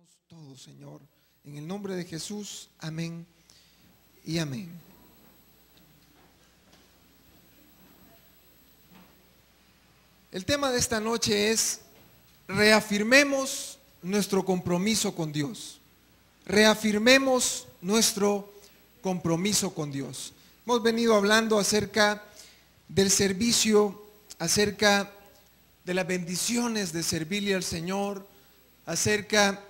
Damos todo, Señor, en el nombre de Jesús, amén y amén. El tema de esta noche es: reafirmemos nuestro compromiso con Dios. Reafirmemos nuestro compromiso con Dios. Hemos venido hablando acerca del servicio, acerca de las bendiciones de servirle al Señor, acerca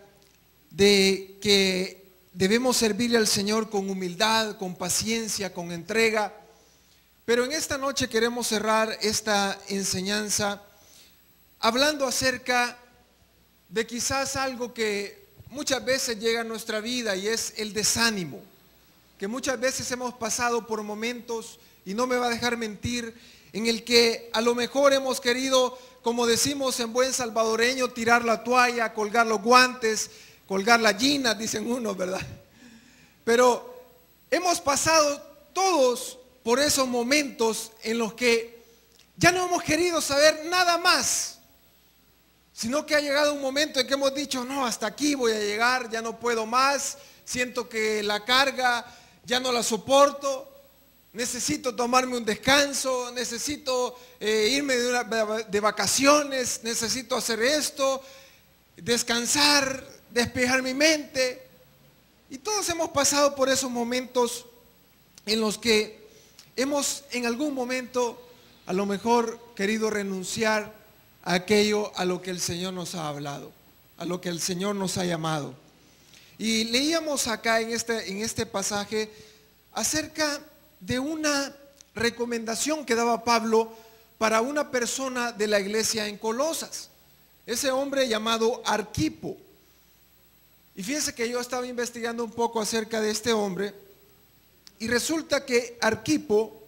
de que debemos servirle al Señor con humildad, con paciencia, con entrega. Pero en esta noche queremos cerrar esta enseñanza hablando acerca de quizás algo que muchas veces llega a nuestra vida, y es el desánimo, que muchas veces hemos pasado por momentos, y no me va a dejar mentir, en el que a lo mejor hemos querido, como decimos en buen salvadoreño, tirar la toalla, colgar los guantes, colgar las ginas, dicen unos, ¿verdad? Pero hemos pasado todos por esos momentos en los que ya no hemos querido saber nada más, sino que ha llegado un momento en que hemos dicho: no, hasta aquí voy a llegar, ya no puedo más, siento que la carga ya no la soporto, necesito tomarme un descanso, necesito irme de vacaciones, necesito hacer esto, descansar, despejar mi mente. Y todos hemos pasado por esos momentos en los que hemos en algún momento a lo mejor querido renunciar a aquello a lo que el Señor nos ha hablado, a lo que el Señor nos ha llamado. Y leíamos acá en este pasaje acerca de una recomendación que daba Pablo para una persona de la iglesia en Colosas, ese hombre llamado Arquipo. Y fíjense que yo estaba investigando un poco acerca de este hombre, y resulta que Arquipo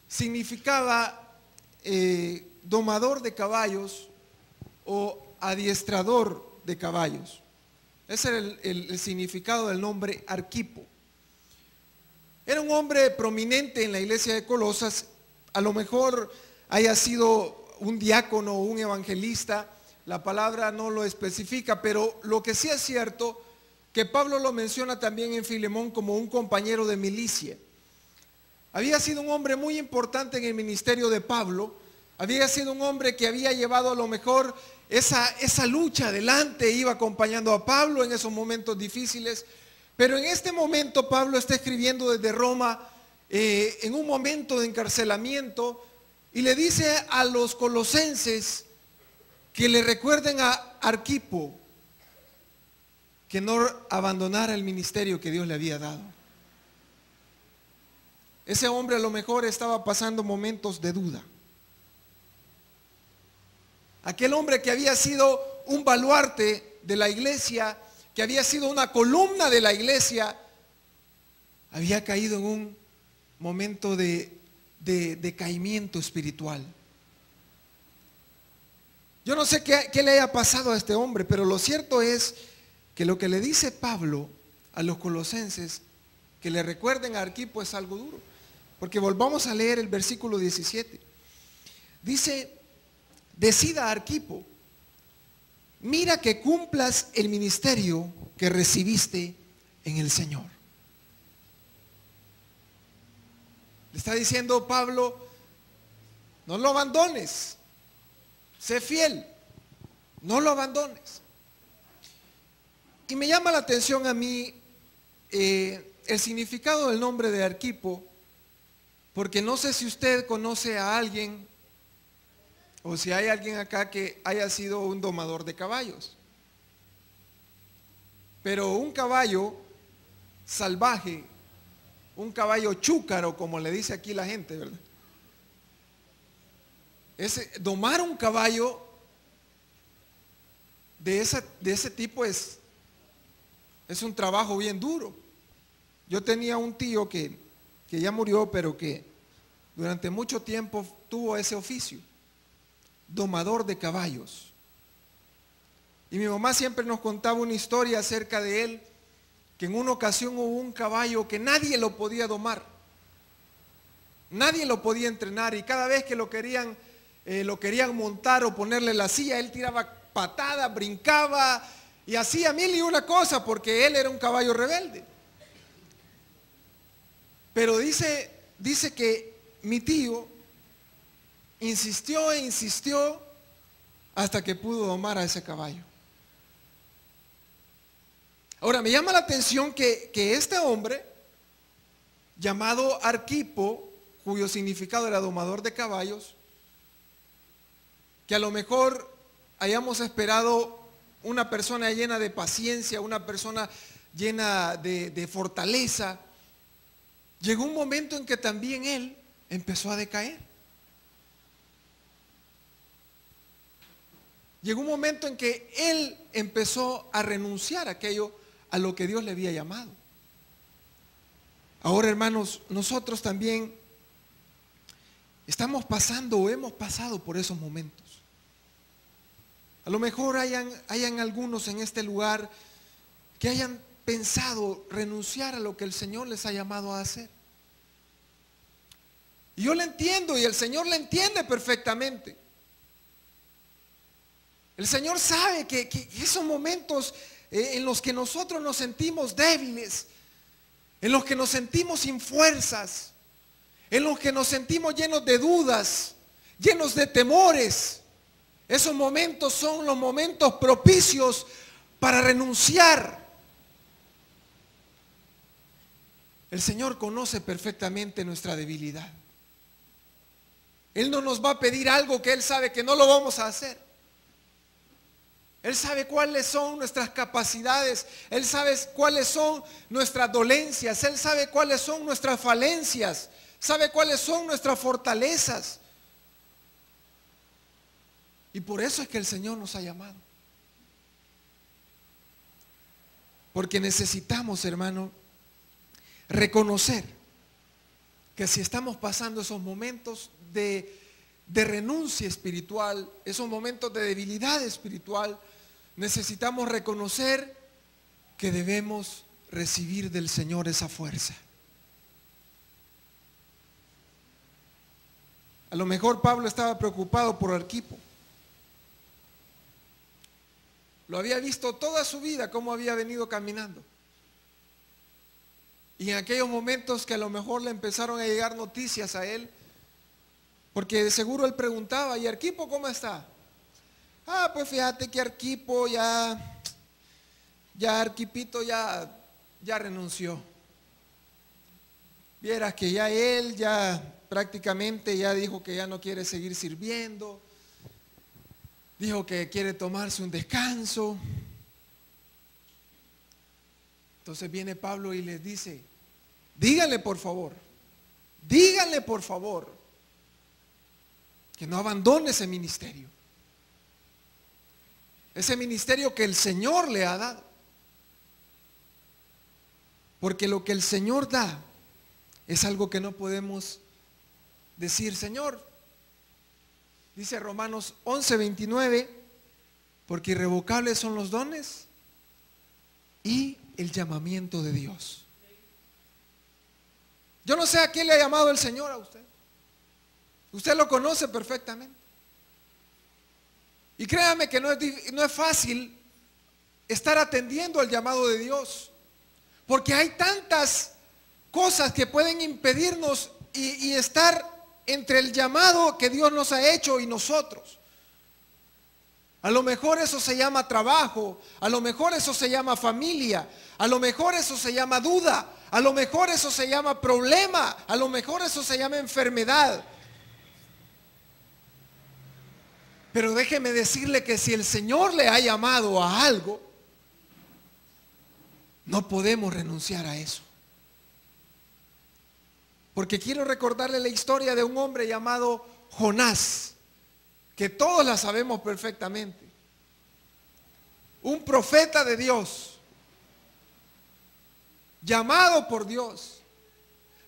significaba domador de caballos o adiestrador de caballos. Ese era el significado del nombre Arquipo. Era un hombre prominente en la iglesia de Colosas. A lo mejor haya sido un diácono o un evangelista, la palabra no lo especifica, pero lo que sí es cierto, que Pablo lo menciona también en Filemón como un compañero de milicia. Había sido un hombre muy importante en el ministerio de Pablo, había sido un hombre que había llevado a lo mejor esa lucha adelante, iba acompañando a Pablo en esos momentos difíciles. Pero en este momento Pablo está escribiendo desde Roma, en un momento de encarcelamiento, y le dice a los colosenses que le recuerden a Arquipo que no abandonara el ministerio que Dios le había dado. Ese hombre a lo mejor estaba pasando momentos de duda. Aquel hombre que había sido un baluarte de la iglesia, que había sido una columna de la iglesia, había caído en un momento de decaimiento espiritual. Yo no sé qué le haya pasado a este hombre, pero lo cierto es que lo que le dice Pablo a los colosenses, que le recuerden a Arquipo, es algo duro. Porque volvamos a leer el versículo 17. Dice: decida Arquipo, mira que cumplas el ministerio que recibiste en el Señor. Le está diciendo Pablo: no lo abandones, sé fiel, no lo abandones. Y me llama la atención a mí el significado del nombre de Arquipo, porque no sé si usted conoce a alguien, o si hay alguien acá que haya sido un domador de caballos. Pero un caballo salvaje, un caballo chúcaro, como le dice aquí la gente, ¿verdad? Domar un caballo de ese tipo es un trabajo bien duro. Yo tenía un tío que ya murió, pero que durante mucho tiempo tuvo ese oficio, domador de caballos. Y mi mamá siempre nos contaba una historia acerca de él, que en una ocasión hubo un caballo que nadie lo podía domar, nadie lo podía entrenar, y cada vez que lo querían montar o ponerle la silla, él tiraba patadas, brincaba, y hacía mil y una cosas porque él era un caballo rebelde. Pero dice que mi tío insistió e insistió hasta que pudo domar a ese caballo. Ahora, me llama la atención que este hombre, llamado Arquipo, cuyo significado era domador de caballos, que a lo mejor hayamos esperado una persona llena de paciencia, una persona llena de fortaleza, llegó un momento en que también él empezó a decaer. Llegó un momento en que él empezó a renunciar a aquello a lo que Dios le había llamado. Ahora, hermanos, nosotros también estamos pasando o hemos pasado por esos momentos. A lo mejor hayan algunos en este lugar que hayan pensado renunciar a lo que el Señor les ha llamado a hacer. Y yo le entiendo y el Señor le entiende perfectamente. El Señor sabe que esos momentos en los que nosotros nos sentimos débiles, en los que nos sentimos sin fuerzas, en los que nos sentimos llenos de dudas, llenos de temores, esos momentos son los momentos propicios para renunciar. El Señor conoce perfectamente nuestra debilidad. Él no nos va a pedir algo que Él sabe que no lo vamos a hacer. Él sabe cuáles son nuestras capacidades, Él sabe cuáles son nuestras dolencias, Él sabe cuáles son nuestras falencias, sabe cuáles son nuestras fortalezas. Y por eso es que el Señor nos ha llamado. Porque necesitamos, hermano, reconocer que si estamos pasando esos momentos de renuncia espiritual, esos momentos de debilidad espiritual, necesitamos reconocer que debemos recibir del Señor esa fuerza. A lo mejor Pablo estaba preocupado por Arquipo. Lo había visto toda su vida cómo había venido caminando. Y en aquellos momentos que a lo mejor le empezaron a llegar noticias a él, porque de seguro él preguntaba, ¿y Arquipo cómo está? Ah, pues fíjate que Arquipo Arquipito ya renunció. Vieras que ya él prácticamente ya dijo que ya no quiere seguir sirviendo. Dijo que quiere tomarse un descanso. Entonces viene Pablo y les dice, díganle por favor que no abandone ese ministerio que el Señor le ha dado. Porque lo que el Señor da es algo que no podemos decir, Señor, dice Romanos 11:29, porque irrevocables son los dones y el llamamiento de Dios. Yo no sé a quién le ha llamado el Señor a usted. Usted lo conoce perfectamente. Y créame que no es fácil estar atendiendo al llamado de Dios, porque hay tantas cosas que pueden impedirnos y estar entre el llamado que Dios nos ha hecho y nosotros. A lo mejor eso se llama trabajo, a lo mejor eso se llama familia, a lo mejor eso se llama duda, a lo mejor eso se llama problema, a lo mejor eso se llama enfermedad. Pero déjeme decirle que si el Señor le ha llamado a algo, no podemos renunciar a eso. Porque quiero recordarle la historia de un hombre llamado Jonás, que todos la sabemos perfectamente. Un profeta de Dios, llamado por Dios.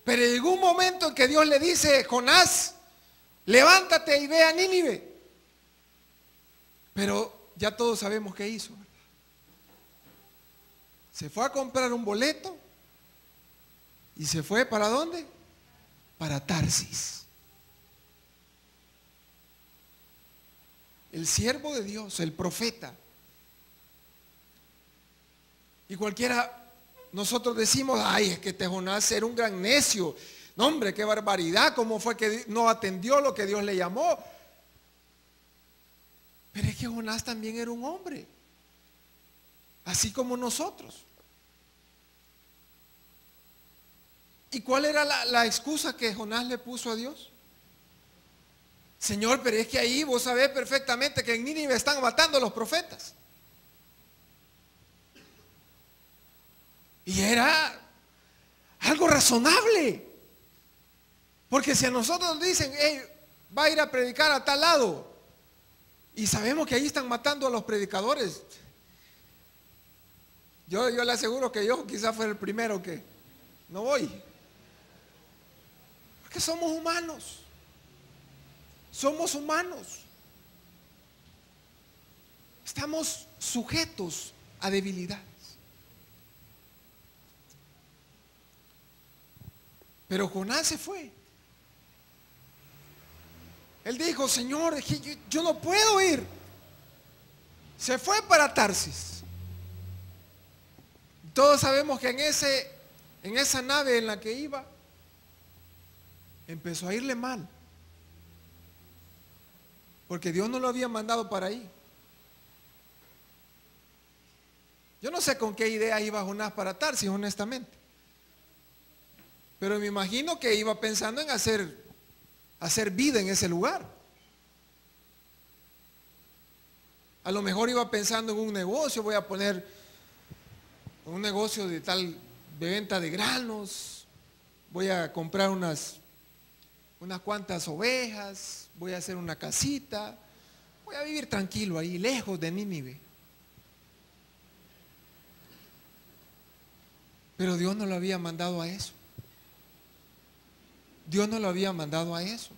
Pero llegó un momento en que Dios le dice, Jonás, levántate y ve a Nínive. Pero ya todos sabemos qué hizo, ¿verdad? Se fue a comprar un boleto y se fue ¿para dónde? Para Tarsis. El siervo de Dios, el profeta, Y cualquiera, nosotros decimos, ay, es que este Jonás era un gran necio. No, hombre, qué barbaridad, cómo fue que no atendió lo que Dios le llamó. Pero es que Jonás también era un hombre, así como nosotros. ¿Y cuál era la excusa que Jonás le puso a Dios? Señor, pero es que ahí vos sabés perfectamente que en Nínive están matando a los profetas. Y era algo razonable. Porque si a nosotros nos dicen, hey, va a ir a predicar a tal lado, y sabemos que ahí están matando a los predicadores, yo le aseguro que yo quizás fue el primero que no voy. Porque somos humanos. Somos humanos. Estamos sujetos a debilidades. Pero Jonás se fue. Él dijo, Señor, es que yo no puedo ir. Se fue para Tarsis. Todos sabemos que en esa nave en la que iba, empezó a irle mal. Porque Dios no lo había mandado para ahí. Yo no sé con qué idea iba Jonás para Tarsis, honestamente. Pero me imagino que iba pensando en hacer vida en ese lugar. A lo mejor iba pensando en un negocio, voy a poner un negocio de venta de granos, voy a comprar unas cuantas ovejas, voy a hacer una casita, voy a vivir tranquilo ahí, lejos de Nínive. Pero Dios no lo había mandado a eso. Dios no lo había mandado a eso.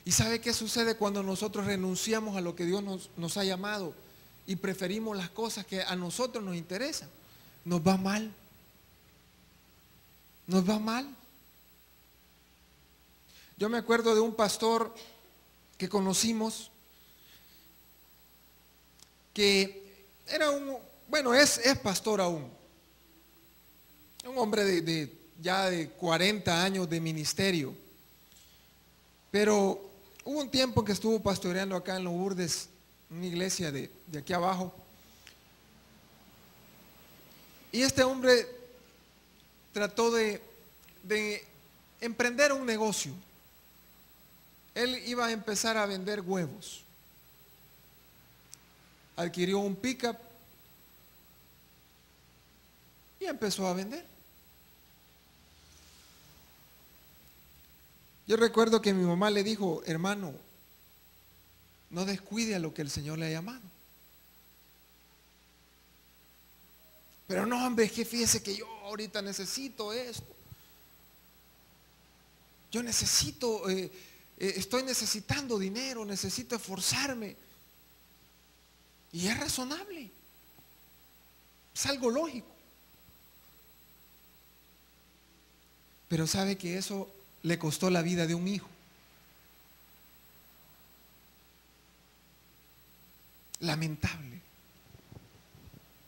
¿Y sabe qué sucede cuando nosotros renunciamos a lo que Dios nos ha llamado y preferimos las cosas que a nosotros nos interesan? Nos va mal. Nos va mal. Yo me acuerdo de un pastor que conocimos que era es pastor aún. Un hombre ya de 40 años de ministerio. Pero hubo un tiempo que estuvo pastoreando acá en Lourdes, una iglesia de aquí abajo. Y este hombre trató de emprender un negocio. Él iba a empezar a vender huevos. Adquirió un pickup y empezó a vender. Yo recuerdo que mi mamá le dijo, hermano, no descuide a lo que el Señor le ha llamado. Pero no, hombre, es que fíjese que yo ahorita necesito esto. Yo estoy necesitando dinero, necesito esforzarme. Y es razonable. Es algo lógico. Pero sabe que eso le costó la vida de un hijo. Lamentable.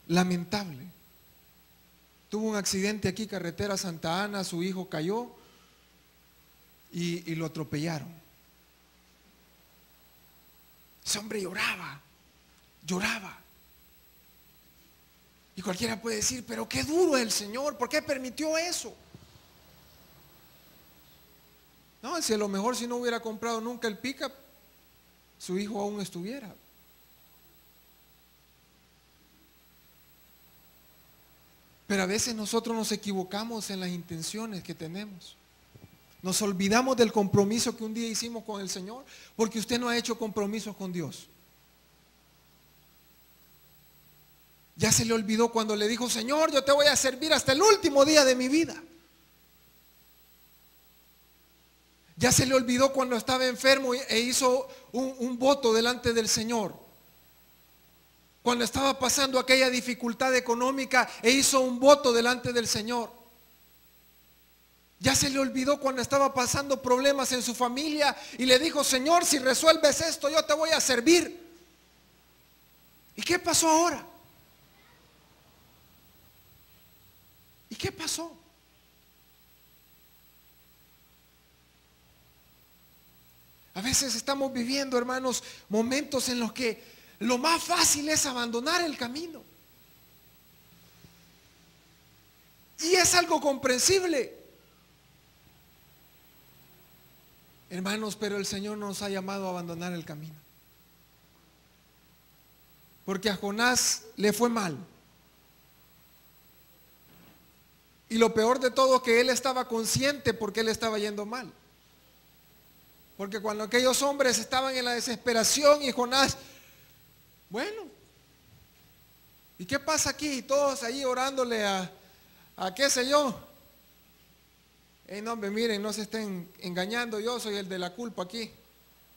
Lamentable. Tuvo un accidente aquí, carretera Santa Ana, su hijo cayó y lo atropellaron. Ese hombre lloraba. Y cualquiera puede decir, pero qué duro es el Señor, ¿por qué permitió eso? No, si a lo mejor si no hubiera comprado nunca el pickup, su hijo aún estuviera. Pero a veces nosotros nos equivocamos en las intenciones que tenemos. Nos olvidamos del compromiso que un día hicimos con el Señor, porque usted no ha hecho compromisos con Dios. Ya se le olvidó cuando le dijo, Señor, yo te voy a servir hasta el último día de mi vida. Ya se le olvidó cuando estaba enfermo e hizo un voto delante del Señor. Cuando estaba pasando aquella dificultad económica e hizo un voto delante del Señor. Ya se le olvidó cuando estaba pasando problemas en su familia y le dijo, Señor, si resuelves esto, yo te voy a servir. ¿Y qué pasó ahora? qué pasó? A veces estamos viviendo, hermanos, momentos en los que lo más fácil es abandonar el camino. Y es algo comprensible. Hermanos, pero el Señor nos ha llamado a abandonar el camino. Porque a Jonás le fue mal. Y lo peor de todo es que él estaba consciente porque él estaba yendo mal. Porque cuando aquellos hombres estaban en la desesperación y Jonás, bueno, ¿y qué pasa aquí? Y todos ahí orándole a qué sé yo. No, hombre, miren, no se estén engañando, yo soy el de la culpa aquí.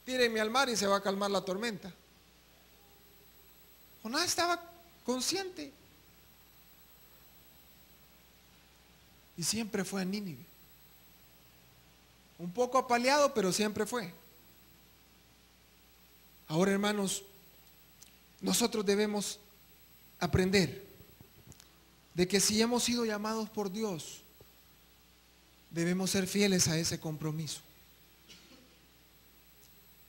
Tírenme al mar y se va a calmar la tormenta. Jonás estaba consciente. Y siempre fue a Nínive. Un poco apaleado, pero siempre fue. Ahora, hermanos, nosotros debemos aprender de que si hemos sido llamados por Dios, debemos ser fieles a ese compromiso.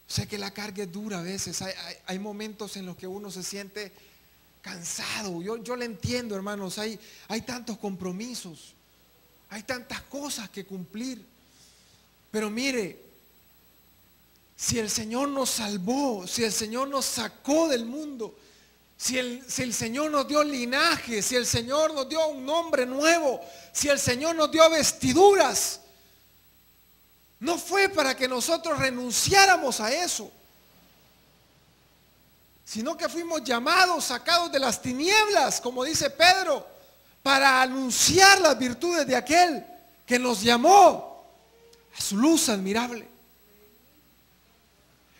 Sé que la carga es dura a veces. Hay momentos en los que uno se siente cansado. Yo le entiendo, hermanos. Hay tantos compromisos. Hay tantas cosas que cumplir. Pero mire, si el Señor nos salvó, si el Señor nos sacó del mundo, si el Señor nos dio linaje, si el Señor nos dio un nombre nuevo, si el Señor nos dio vestiduras, no fue para que nosotros renunciáramos a eso, sino que fuimos llamados, sacados de las tinieblas, como dice Pedro, para anunciar las virtudes de aquel que nos llamó a su luz admirable.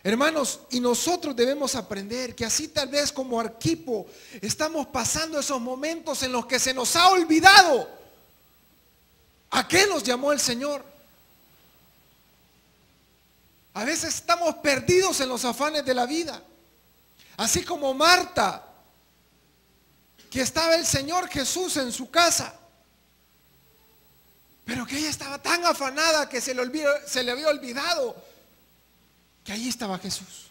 Hermanos, y nosotros debemos aprender que así tal vez como Arquipo estamos pasando esos momentos en los que se nos ha olvidado a qué nos llamó el Señor. A veces estamos perdidos en los afanes de la vida, así como Marta, que estaba el Señor Jesús en su casa, pero que ella estaba tan afanada que se le había olvidado que allí estaba Jesús.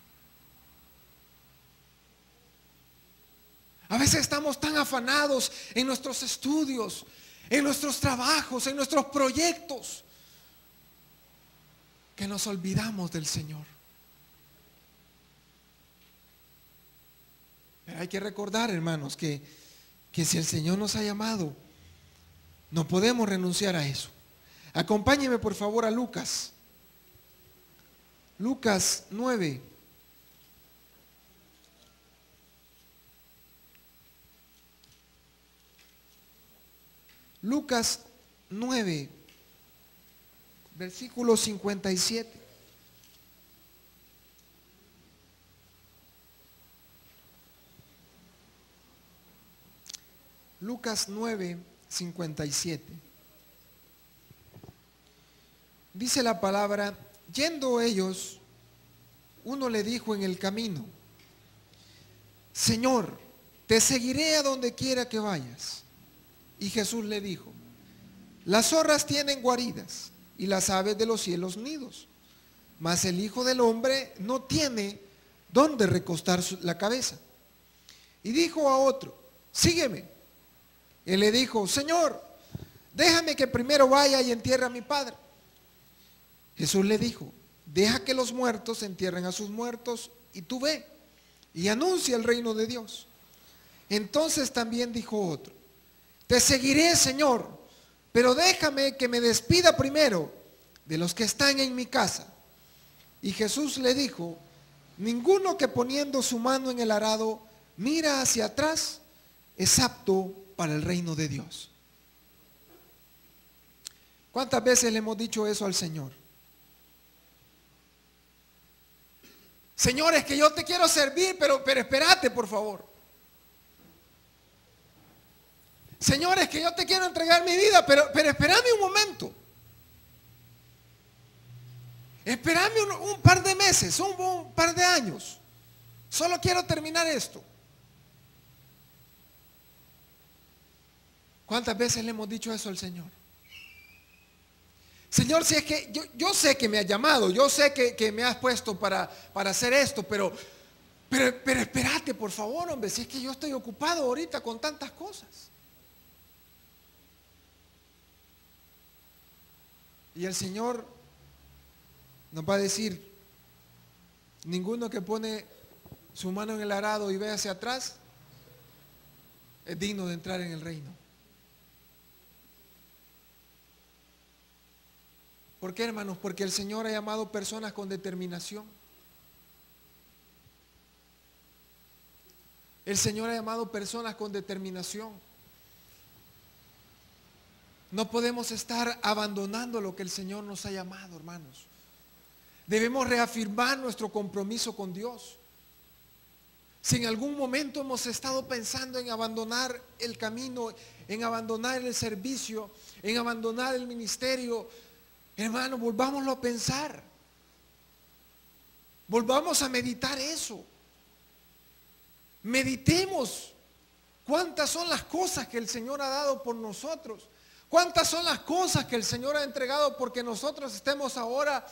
A veces estamos tan afanados en nuestros estudios, en nuestros trabajos, en nuestros proyectos, que nos olvidamos del Señor. Pero hay que recordar, hermanos, que si el Señor nos ha llamado, no podemos renunciar a eso. Acompáñeme por favor a Lucas. Lucas 9. Lucas 9, versículo 57. Lucas 9, 57. Dice la palabra: yendo ellos, uno le dijo en el camino: Señor, te seguiré a donde quiera que vayas. Y Jesús le dijo: las zorras tienen guaridas y las aves de los cielos nidos, mas el Hijo del Hombre no tiene dónde recostar la cabeza. Y dijo a otro: sígueme. Él le dijo: Señor, déjame que primero vaya y entierre a mi padre. Jesús le dijo: deja que los muertos entierren a sus muertos, y tú ve y anuncia el reino de Dios. Entonces también dijo otro: te seguiré, Señor, pero déjame que me despida primero de los que están en mi casa. Y Jesús le dijo: ninguno que poniendo su mano en el arado mira hacia atrás es apto para el reino de Dios. ¿Cuántas veces le hemos dicho eso al Señor? Señor, es que yo te quiero servir, pero espérate, por favor. Señor, es que yo te quiero entregar mi vida, pero espérame un momento. Espérame un par de meses, un par de años. Solo quiero terminar esto. ¿Cuántas veces le hemos dicho eso al Señor? Señor, si es que yo sé que me has llamado, yo sé que me has puesto para hacer esto, pero espérate, por favor, hombre, si es que yo estoy ocupado ahorita con tantas cosas. Y el Señor nos va a decir, ninguno que pone su mano en el arado y ve hacia atrás es digno de entrar en el reino. ¿Por qué, hermanos? Porque el Señor ha llamado personas con determinación. El Señor ha llamado personas con determinación. No podemos estar abandonando lo que el Señor nos ha llamado, hermanos. Debemos reafirmar nuestro compromiso con Dios. Si en algún momento hemos estado pensando en abandonar el camino, en abandonar el servicio, en abandonar el ministerio, hermano, volvámoslo a pensar. Volvamos a meditar eso. Meditemos cuántas son las cosas que el Señor ha dado por nosotros. Cuántas son las cosas que el Señor ha entregado porque nosotros estemos ahora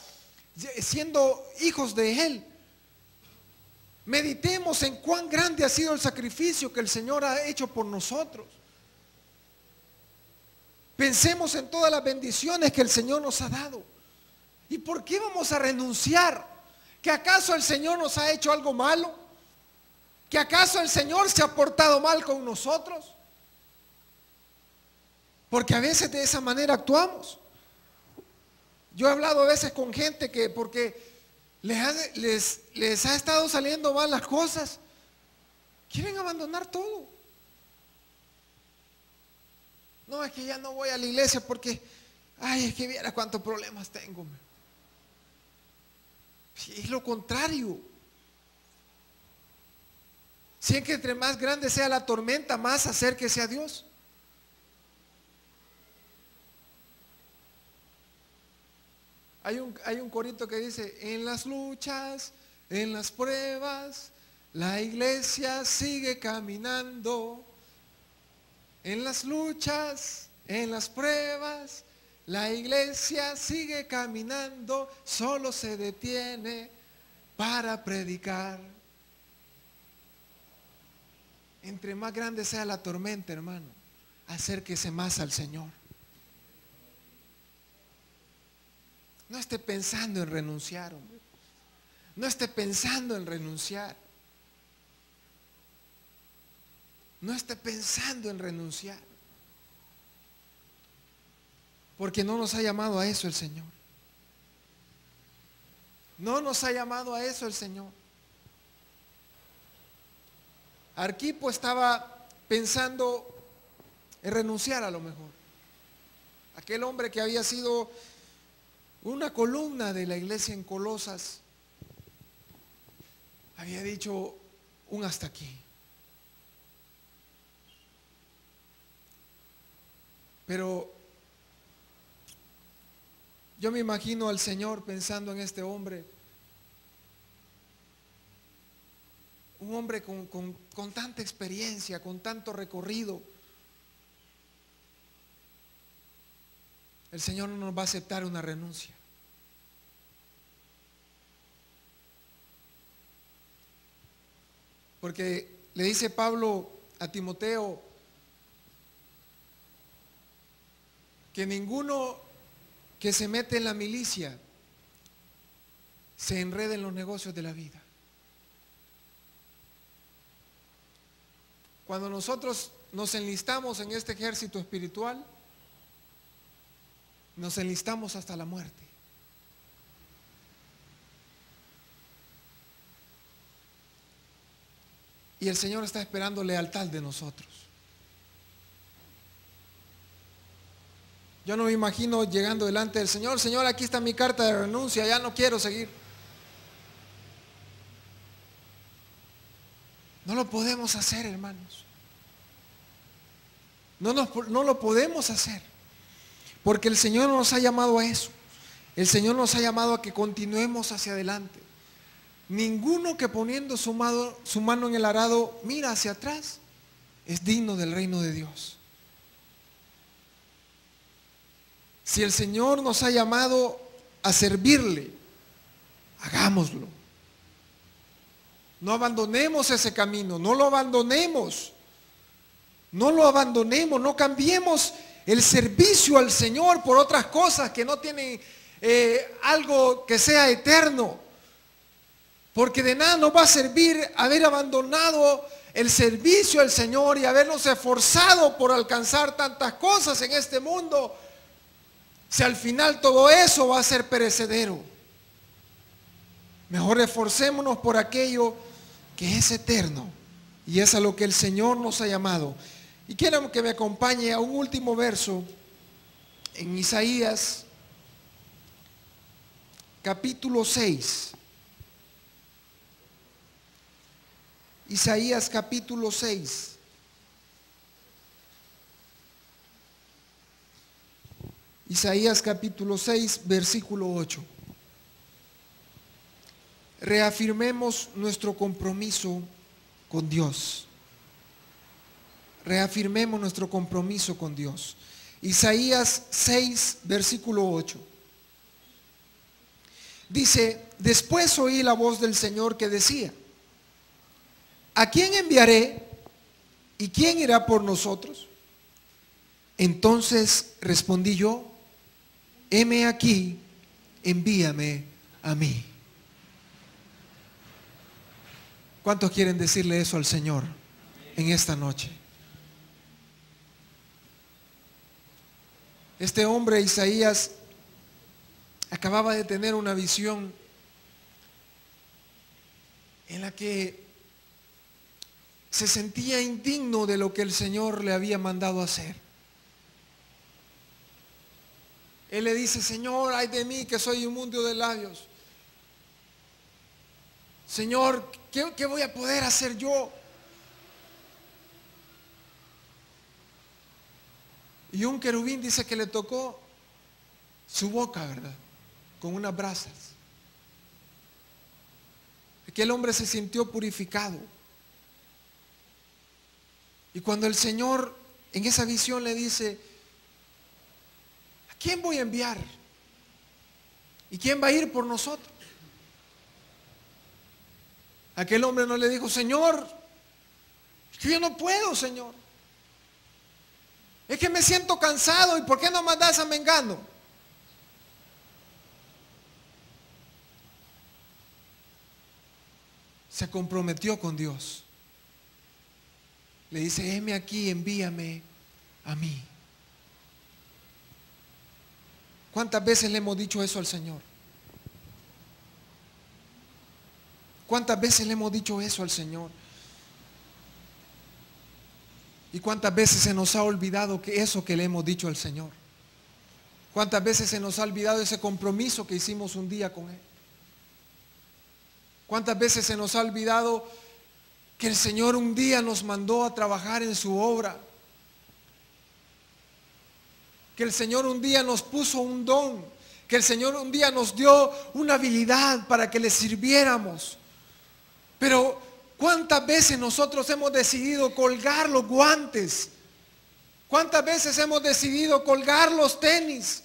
siendo hijos de Él. Meditemos en cuán grande ha sido el sacrificio que el Señor ha hecho por nosotros. Pensemos en todas las bendiciones que el Señor nos ha dado. ¿Y por qué vamos a renunciar? ¿Que acaso el Señor nos ha hecho algo malo? ¿Que acaso el Señor se ha portado mal con nosotros? Porque a veces de esa manera actuamos. Yo he hablado a veces con gente que porque les ha estado saliendo mal las cosas, quieren abandonar todo. No, es que ya no voy a la iglesia porque, ay, es que viera cuántos problemas tengo. Es lo contrario. Si es que entre más grande sea la tormenta, más acérquese a Dios. Hay un corito que dice, en las luchas, en las pruebas, la iglesia sigue caminando. En las luchas, en las pruebas, la iglesia sigue caminando, solo se detiene para predicar. Entre más grande sea la tormenta, hermano, acérquese más al Señor. No esté pensando en renunciar, hombre. No esté pensando en renunciar. No esté pensando en renunciar. Porque no nos ha llamado a eso el Señor. No nos ha llamado a eso el Señor. Arquipo estaba pensando en renunciar a lo mejor. Aquel hombre que había sido una columna de la iglesia en Colosas había dicho un hasta aquí. Pero yo me imagino al Señor pensando en este hombre, un hombre con tanta experiencia, con tanto recorrido. El Señor no nos va a aceptar una renuncia. Porque le dice Pablo a Timoteo que ninguno que se mete en la milicia se enrede en los negocios de la vida. Cuando nosotros nos enlistamos en este ejército espiritual, nos enlistamos hasta la muerte. Y el Señor está esperando lealtad de nosotros. Yo no me imagino llegando delante del Señor, Señor, aquí está mi carta de renuncia, ya no quiero seguir. No lo podemos hacer, hermanos. No lo podemos hacer. Porque el Señor no nos ha llamado a eso. El Señor nos ha llamado a que continuemos hacia adelante. Ninguno que poniendo su mano en el arado mira hacia atrás es digno del reino de Dios. Si el Señor nos ha llamado a servirle, hagámoslo. No abandonemos ese camino, no lo abandonemos. No lo abandonemos, no cambiemos el servicio al Señor por otras cosas que no tienen algo que sea eterno. Porque de nada nos va a servir haber abandonado el servicio al Señor y habernos esforzado por alcanzar tantas cosas en este mundo, si al final todo eso va a ser perecedero. Mejor esforcémonos por aquello que es eterno, y es a lo que el Señor nos ha llamado. Y quiero que me acompañe a un último verso en Isaías capítulo 6. Isaías capítulo 6. Isaías capítulo 6, versículo 8. Reafirmemos nuestro compromiso con Dios. Reafirmemos nuestro compromiso con Dios. Isaías 6, versículo 8. Dice: después oí la voz del Señor que decía: ¿a quién enviaré? ¿Y quién irá por nosotros? Entonces respondí yo: heme aquí, envíame a mí. ¿Cuántos quieren decirle eso al Señor en esta noche? Este hombre, Isaías, acababa de tener una visión en la que se sentía indigno de lo que el Señor le había mandado hacer. Él le dice: Señor, ay de mí que soy inmundo de labios. Señor, ¿qué voy a poder hacer yo? Y un querubín dice que le tocó su boca, ¿verdad? Con unas brasas. Aquel hombre se sintió purificado. Y cuando el Señor en esa visión le dice: ¿a quién voy a enviar? ¿Y quién va a ir por nosotros? Aquel hombre no le dijo: Señor, es que yo no puedo, Señor. Es que me siento cansado, ¿y por qué no mandas a Mengano? Se comprometió con Dios. Le dice: heme aquí, envíame a mí. ¿Cuántas veces le hemos dicho eso al Señor? ¿Cuántas veces le hemos dicho eso al Señor? ¿Y cuántas veces se nos ha olvidado que eso que le hemos dicho al Señor? ¿Cuántas veces se nos ha olvidado ese compromiso que hicimos un día con Él? ¿Cuántas veces se nos ha olvidado que el Señor un día nos mandó a trabajar en su obra? Que el Señor un día nos puso un don, que el Señor un día nos dio una habilidad para que le sirviéramos. Pero ¿cuántas veces nosotros hemos decidido colgar los guantes? ¿Cuántas veces hemos decidido colgar los tenis?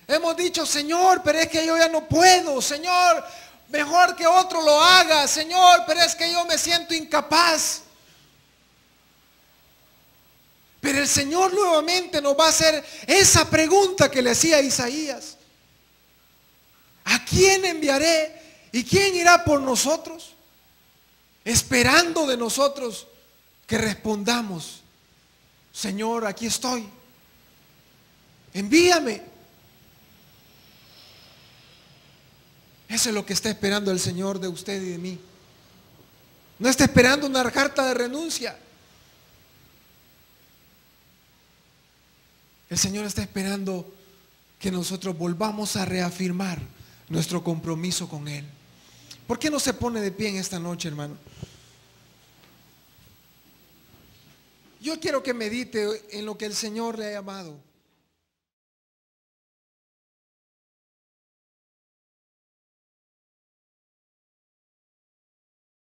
Hemos dicho: Señor, pero es que yo ya no puedo. Señor, mejor que otro lo haga. Señor, pero es que yo me siento incapaz. Pero el Señor nuevamente nos va a hacer esa pregunta que le hacía a Isaías: ¿a quién enviaré? ¿Y quién irá por nosotros? Esperando de nosotros que respondamos: Señor, aquí estoy, envíame. Eso es lo que está esperando el Señor de usted y de mí. No está esperando una carta de renuncia. El Señor está esperando que nosotros volvamos a reafirmar nuestro compromiso con Él. ¿Por qué no se pone de pie en esta noche, hermano? Yo quiero que medite en lo que el Señor le ha llamado.